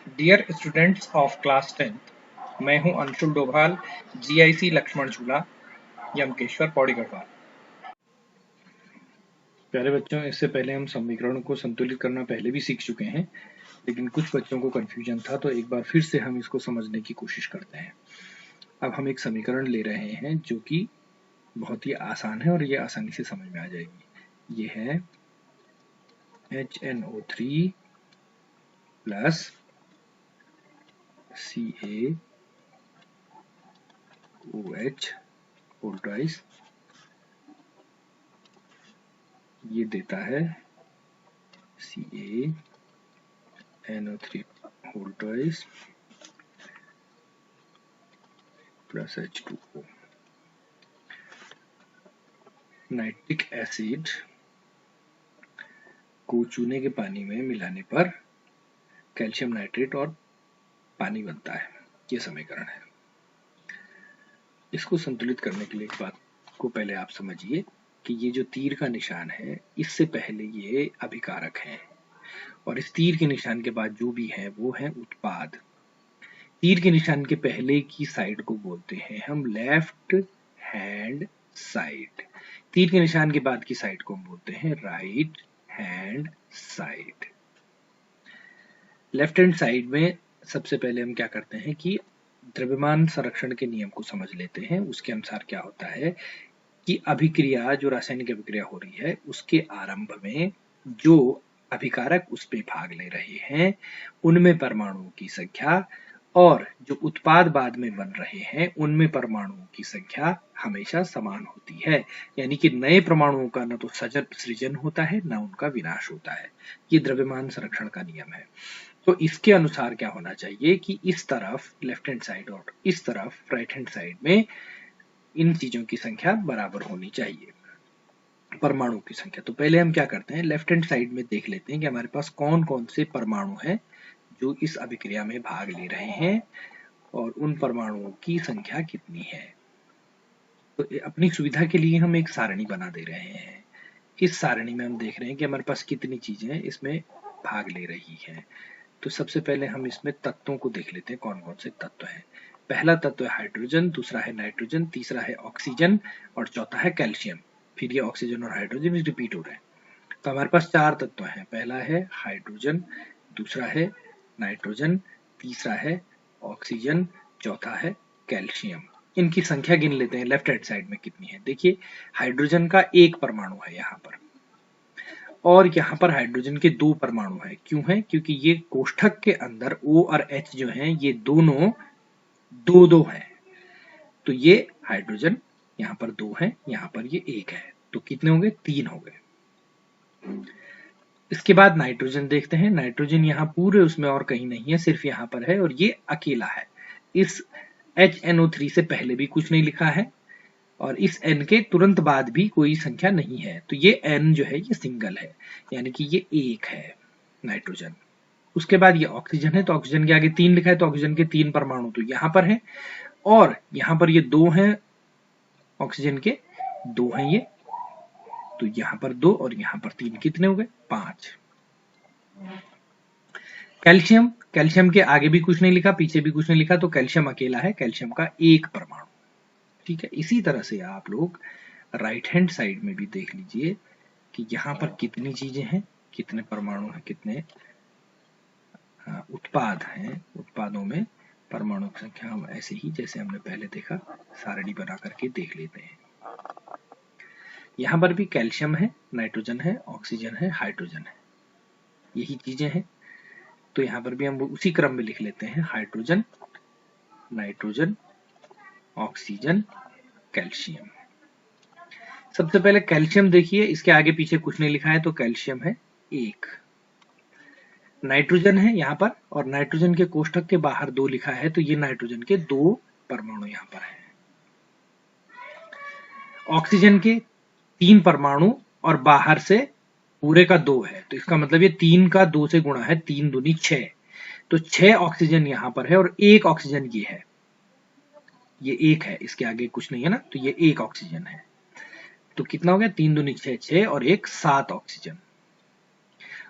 Dear students of class 10th, मैं हूं Anshul Doval, GIC Lakshman झूला, यमकेश्वर पौड़ी गढ़वाल। प्यारे बच्चों, इससे पहले हम समीकरण को संतुलित करना पहले भी सीख चुके हैं, लेकिन कुछ बच्चों को कंफ्यूजन था, तो एक बार फिर से हम इसको समझने की कोशिश करते हैं। अब हम एक समीकरण ले रहे हैं जो कि बहुत ही आसान है और ये आसानी से समझ में आ जाएगी। ये है HNO3 plus CaOH whole twice, ये देता है CaNO3 whole twice plus H2O। Nitric acid को चूने के पानी में मिलाने पर कैल्शियम नाइट्रेट और पानी बनता है। ये समीकरण है। इसको संतुलित करने के लिए एक बात को पहले आप समझिए कि ये जो तीर का निशान है, इससे पहले ये अभिकारक है और इस तीर के निशान के बाद जो भी है वो है उत्पाद। तीर के निशान के पहले की साइड को बोलते हैं हम लेफ्ट हैंड साइड। तीर के निशान के बाद की साइड को हम बोलते हैं right hand side. Left hand side में सबसे पहले हम क्या करते हैं कि द्रव्यमान संरक्षण के नियम को समझ लेते हैं। उसके अनुसार क्या होता है कि अभिक्रिया, जो रासायनिक अभिक्रिया हो रही है, उसके आरंभ में जो अभिकारक उस पे भाग ले रहे हैं उनमें परमाणुओं की संख्या और जो उत्पाद बाद में बन रहे हैं उनमें परमाणुओं की संख्या हमेशा समान होती है। यानी कि नए परमाणुओं का न तो सृजन होता है न उनका विनाश होता है। ये द्रव्यमान संरक्षण का नियम है। तो इसके अनुसार क्या होना चाहिए कि इस तरफ लेफ्ट हैंड साइड और इस तरफ राइट हैंड साइड में इन चीजों की संख्या बराबर होनी चाहिए, परमाणु की संख्या। तो पहले हम क्या करते हैं, लेफ्ट हैंड साइड में देख लेते हैं कि हमारे पास कौन कौन से परमाणु हैं जो इस अभिक्रिया में भाग ले रहे हैं और उन परमाणुओं की संख्या कितनी है। तो अपनी सुविधा के लिए हम एक सारणी बना दे रहे हैं। इस सारणी में हम देख रहे हैं कि हमारे पास कितनी चीजें इसमें भाग ले रही हैं। तो सबसे पहले हम इसमें तत्वों को देख लेते हैं, कौन कौन से तत्व हैं। पहला तत्व है हाइड्रोजन, दूसरा है नाइट्रोजन, तीसरा है ऑक्सीजन और चौथा है कैल्शियम। फिर ये ऑक्सीजन और हाइड्रोजन रिपीट हो रहे हैं। तो हमारे पास चार तत्व हैं। पहला है हाइड्रोजन, दूसरा है नाइट्रोजन, तीसरा है ऑक्सीजन, चौथा है कैल्शियम। इनकी संख्या गिन लेते हैं लेफ्ट हैंड साइड में कितनी है। देखिए, हाइड्रोजन का एक परमाणु है यहाँ पर और यहाँ पर हाइड्रोजन के दो परमाणु है। क्यों है? क्योंकि ये कोष्ठक के अंदर O और H जो हैं ये दोनों दो दो हैं। तो ये हाइड्रोजन यहाँ पर दो है, यहाँ पर ये एक है, तो कितने हो गए? तीन हो गए। इसके बाद नाइट्रोजन देखते हैं। नाइट्रोजन यहाँ पूरे उसमें और कहीं नहीं है, सिर्फ यहाँ पर है और ये अकेला है। इस HNO3 से पहले भी कुछ नहीं लिखा है और इस N के तुरंत बाद भी कोई संख्या नहीं है। तो ये N जो है ये सिंगल है, यानी कि ये एक है नाइट्रोजन। उसके बाद ये ऑक्सीजन है, तो ऑक्सीजन के आगे तीन लिखा है, तो ऑक्सीजन के तीन परमाणु तो यहाँ पर है और यहाँ पर ये दो हैं, ऑक्सीजन के दो हैं ये, तो यहाँ पर दो और यहाँ पर तीन, कितने हो गए? पांच। कैल्शियम, कैल्शियम के आगे भी कुछ नहीं लिखा, पीछे भी कुछ नहीं लिखा, तो कैल्शियम अकेला है, कैल्शियम का एक परमाणु। ठीक है। इसी तरह से आप लोग राइट हैंड साइड में भी देख लीजिए कि यहाँ पर कितनी चीजें हैं, कितने परमाणु हैं, कितने उत्पाद हैं। उत्पादों में परमाणु की संख्या हम ऐसे ही जैसे हमने पहले देखा सारणी बना करके देख लेते हैं। यहाँ पर भी कैल्शियम है, नाइट्रोजन है, ऑक्सीजन है, हाइड्रोजन है, यही चीजें हैं। तो यहाँ पर भी हम उसी क्रम में लिख लेते हैं, हाइड्रोजन, नाइट्रोजन, ऑक्सीजन, कैल्शियम। सबसे पहले कैल्शियम देखिए, इसके आगे पीछे कुछ नहीं लिखा है, तो कैल्शियम है एक। नाइट्रोजन है यहाँ पर और नाइट्रोजन के कोष्ठक के बाहर दो लिखा है, तो ये नाइट्रोजन के दो परमाणु यहाँ पर है। ऑक्सीजन के तीन परमाणु और बाहर से पूरे का दो है, तो इसका मतलब ये तीन का दो से गुणा है, तीन दूनी छह, तो छह ऑक्सीजन यहाँ पर है और एक ऑक्सीजन ये है, ये एक है, इसके आगे कुछ नहीं है ना, तो ये एक ऑक्सीजन है। तो कितना हो गया? तीन दूनी छह, छह और एक सात ऑक्सीजन।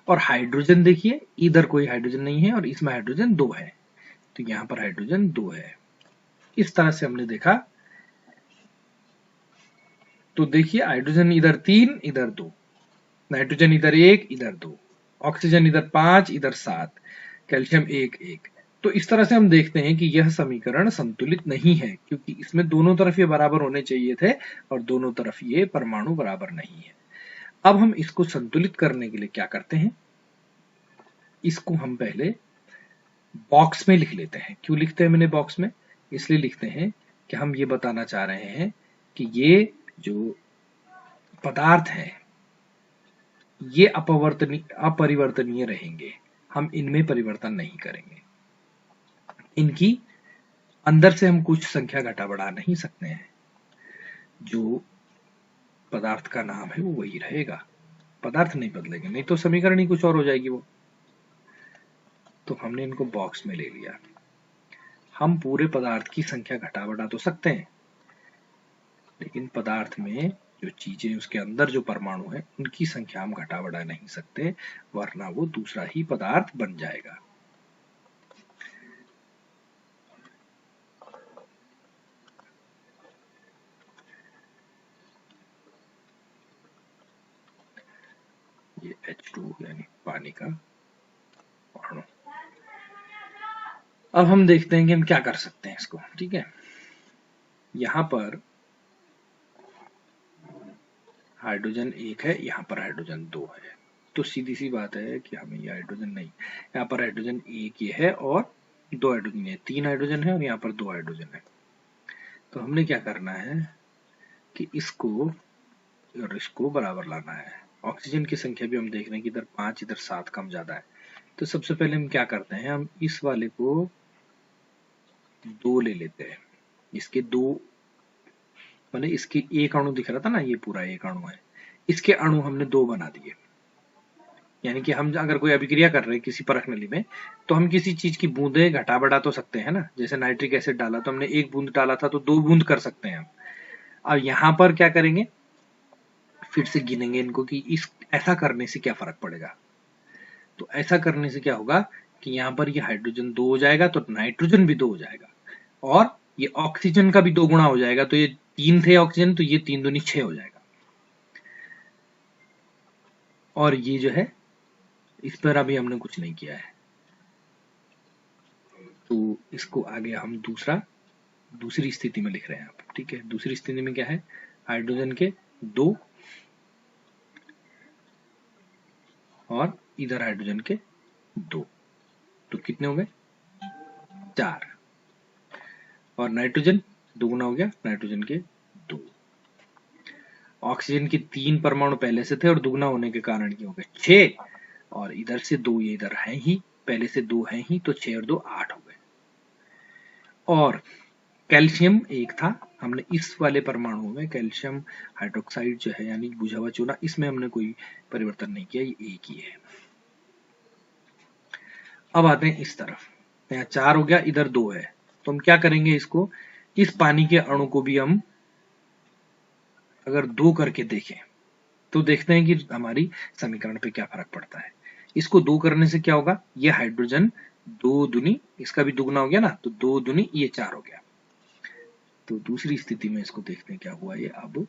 और हाइड्रोजन देखिए, इधर कोई हाइड्रोजन नहीं है और इसमें हाइड्रोजन 2 है, तो यहां पर हाइड्रोजन 2 है। इस तरह से हमने देखा। तो देखिए हाइड्रोजन इधर 3, इधर 2, नाइट्रोजन इधर 1, इधर 2, ऑक्सीजन इधर 5, इधर 7, कैल्शियम 1 1। तो इस तरह से हम देखते हैं कि यह समीकरण संतुलित नहीं है, क्योंकि इसमें दोनों तरफ ये बराबर होने चाहिए थे और दोनों तरफ ये परमाणु बराबर नहीं है। अब हम इसको संतुलित करने के लिए क्या करते हैं, इसको हम पहले बॉक्स में लिख लेते हैं। क्यों लिखते हैं मैंने बॉक्स में? इसलिए लिखते हैं कि हम ये बताना चाह रहे हैं कि ये जो पदार्थ है ये अपरिवर्तनीय रहेंगे, हम इनमें परिवर्तन नहीं करेंगे। इनकी अंदर से हम कुछ संख्या घटा बढ़ा नहीं सकते हैं, जो पदार्थ का नाम है वो वही रहेगा, पदार्थ नहीं बदलेंगे, नहीं तो समीकरण ही कुछ और हो जाएगी वो। तो हमने इनको बॉक्स में ले लिया। हम पूरे पदार्थ की संख्या घटा बढ़ा तो सकते हैं, लेकिन पदार्थ में जो चीजें उसके अंदर जो परमाणु है उनकी संख्या हम घटा बढ़ा नहीं सकते, वरना वो दूसरा ही पदार्थ बन जाएगा। ये H2 यानी पानी का अणु। अब हम देखते हैं कि हम क्या कर सकते हैं इसको। ठीक है, यहां पर हाइड्रोजन 1 है, यहां पर हाइड्रोजन 2 है, तो सीधी सी बात है कि हमें ये हाइड्रोजन नहीं, यहाँ पर हाइड्रोजन 1 ये है और 2 हाइड्रोजन है, 3 हाइड्रोजन है और यहाँ पर 2 हाइड्रोजन है। तो हमने क्या करना है कि इसको और इसको बराबर लाना है। ऑक्सीजन की संख्या भी हम देख रहे हैं कि इधर 5, इधर 7 कम ज्यादा है। तो सबसे पहले हम क्या करते हैं, हम इस वाले को 2 ले लेते हैं। इसके 2 मैंने इसके एक अणु दिख रहा था ना, ये पूरा एक अणु है, इसके अणु हमने 2 बना दिए। यानी कि हम अगर कोई अभिक्रिया कर रहे हैं किसी परख नली में, तो हम किसी चीज की बूंदे घटा बढ़ा तो सकते हैं ना। जैसे नाइट्रिक एसिड डाला तो हमने 1 बूंद डाला था, तो 2 बूंद कर सकते हैं हम। अब यहां पर क्या करेंगे, फिर से गिनेंगे इनको कि इस ऐसा करने से क्या फर्क पड़ेगा। तो ऐसा करने से क्या होगा कि यहाँ पर ये हाइड्रोजन 2 हो जाएगा, तो नाइट्रोजन भी 2 हो जाएगा, और ये ऑक्सीजन का भी 2 गुना हो जाएगा। तो ये 3 थे ऑक्सीजन, तो ये 3 दूनी 6 हो जाएगा। और ये जो है इस पर अभी हमने कुछ नहीं किया है, तो इसको आगे हम दूसरी स्थिति में लिख रहे हैं आप। ठीक है, दूसरी स्थिति में क्या है, हाइड्रोजन के 2 और इधर हाइड्रोजन के 2, तो कितने हो गए, 4। और नाइट्रोजन दुगुना हो गया, नाइट्रोजन के 2। ऑक्सीजन के 3 परमाणु पहले से थे और दुगना होने के कारण ये हो गए 6, और इधर से 2 ये इधर है ही, पहले से 2 है ही, तो 6 और 2 8 हो गए। और कैल्शियम 1 था, हमने इस वाले परमाणु में कैल्शियम हाइड्रोक्साइड जो है यानी बुझा हुआ चूना, इसमें हमने कोई परिवर्तन नहीं किया, ये एक ही है। अब आते हैं इस तरफ, यहाँ 4 हो गया, इधर 2 है, तो हम क्या करेंगे, इसको इस पानी के अणु को भी हम अगर 2 करके देखें तो देखते हैं कि हमारी समीकरण पे क्या फर्क पड़ता है। इसको 2 करने से क्या होगा, ये हाइड्रोजन 2 दुनी, इसका भी दुगना हो गया ना, तो 2 दुनी ये 4 हो गया। तो दूसरी स्थिति में इसको देखते हैं क्या हुआ, ये अब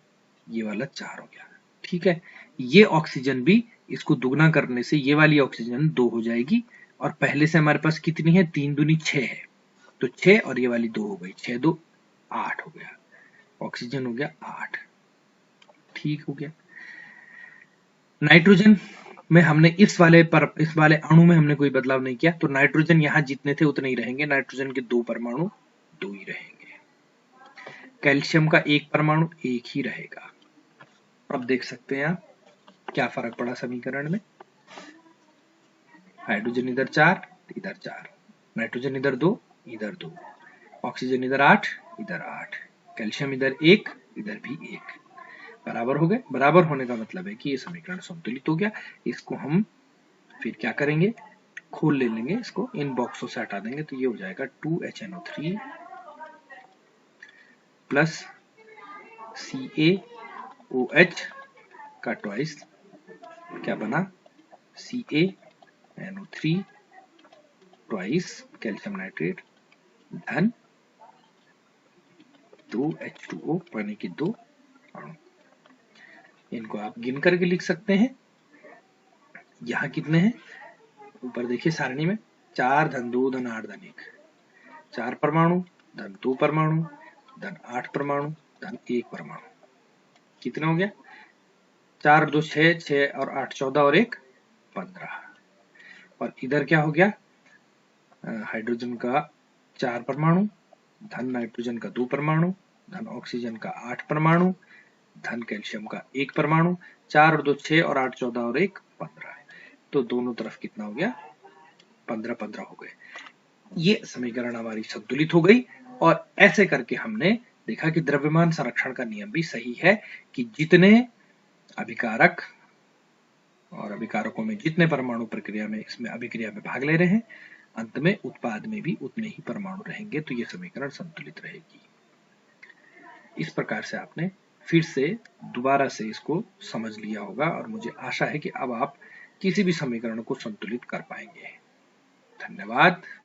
ये वाला 4 हो गया। ठीक है, ये ऑक्सीजन भी इसको दुगना करने से ये वाली ऑक्सीजन 2 हो जाएगी, और पहले से हमारे पास कितनी है, 3 दूनी 6 है, तो 6 और ये वाली 2 हो गई, 6 2 8 हो गया, ऑक्सीजन हो गया 8। ठीक हो गया। नाइट्रोजन में हमने इस वाले अणु में हमने कोई बदलाव नहीं किया, तो नाइट्रोजन यहां जितने थे उतने ही रहेंगे, नाइट्रोजन के 2 परमाणु 2 ही रहेंगे। कैल्शियम का 1 परमाणु 1 ही रहेगा। अब देख सकते हैं आप क्या फर्क पड़ा समीकरण में। हाइड्रोजन इधर 4, इधर 4, नाइट्रोजन इधर 2, इधर 2, ऑक्सीजन इधर 8, इधर 8, कैल्शियम इधर 1, इधर भी 1, बराबर हो गए। बराबर होने का मतलब है कि ये समीकरण संतुलित हो गया। इसको हम फिर क्या करेंगे, खोल ले लेंगे, इसको इन बॉक्सों से हटा देंगे, तो ये हो जाएगा 2HNO3 प्लस CaOH का ट्वाइस क्या बना, CaNO3 ट्वाइस कैल्शियम नाइट्रेट धन 2H2O पानी के 2 अणु। इनको आप गिन करके लिख सकते हैं। यहाँ कितने हैं? ऊपर देखिए सारणी में 4 धन 2 धन 8 धन 1, 4 परमाणु धन 2 परमाणु धन 8 परमाणु धन 1 परमाणु। कितना हो गया? 4 और 2 6, 6 और 8 14 और 1 15। और इधर क्या हो गया? हाइड्रोजन का 4 परमाणु धन नाइट्रोजन का 2 परमाणु धन ऑक्सीजन का 8 परमाणु धन कैल्शियम का 1 परमाणु। 4 और 2 6 और 8 14 और 1 15। तो दोनों तरफ कितना हो गया? 15 15 हो गए। ये समीकरण हमारी संतुलित हो गई। और ऐसे करके हमने देखा कि द्रव्यमान संरक्षण का नियम भी सही है कि जितने अभिकारक और अभिकारकों में जितने परमाणु प्रक्रिया में इसमें अभिक्रिया में भाग ले रहे हैं, अंत में उत्पाद में भी उतने ही परमाणु रहेंगे, तो यह समीकरण संतुलित रहेगी। इस प्रकार से आपने फिर से दोबारा से इसको समझ लिया होगा और मुझे आशा है कि अब आप किसी भी समीकरण को संतुलित कर पाएंगे। धन्यवाद।